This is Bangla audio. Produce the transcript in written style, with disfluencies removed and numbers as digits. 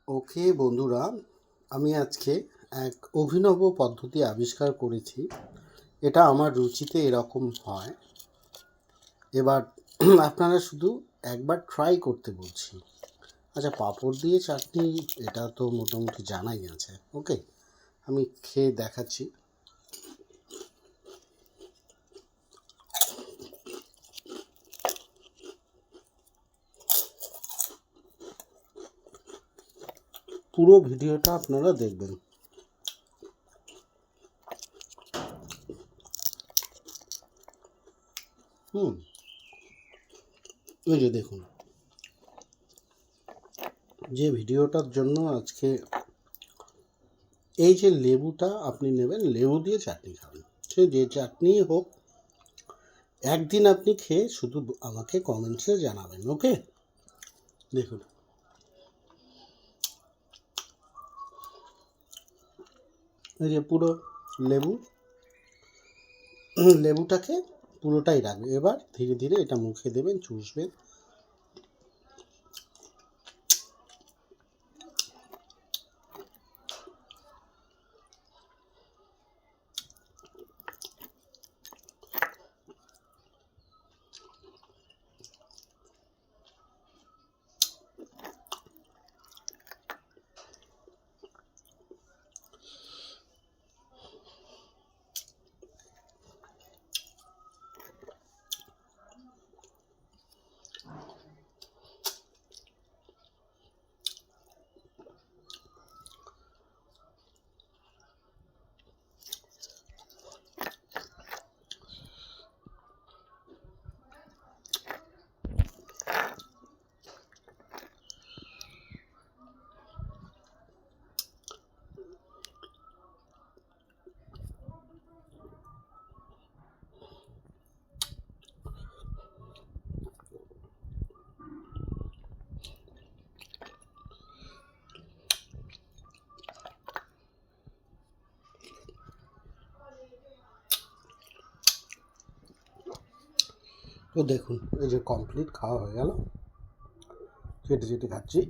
ওকে বন্ধুরা, আমি আজকে এক অভিনব পদ্ধতি আবিষ্কার করেছি। এটা আমার রুচিতে এরকম হয়। এবার আপনারা শুধু একবার ট্রাই করতে বলছি। আচ্ছা, পাঁপড় দিয়ে চাটনি এটা তো মোটামুটি জানাই আছে। ওকে, আমি খেয়ে দেখাচ্ছি। পুরো ভিডিওটা আপনারা দেখবেন। এই যে দেখুন, যে ভিডিওটার জন্য আজকে এই যে লেবুটা আপনি নেবেন, লেবু দিয়ে চাটনি খাবেন, সে যে চাটনিই হোক। একদিন আপনি খেয়ে শুধু আমাকে কমেন্টসে জানাবেন। ওকে, দেখুন, এই যে পুরো লেবু, লেবুটাকে পুরোটাই রাখবে। এবার ধীরে ধীরে এটা মুখে দেবেন, চুষবেন। তো দেখুন, এই যে কমপ্লিট খাওয়া হয়ে গেল, চেটে চেটে খাচ্ছি।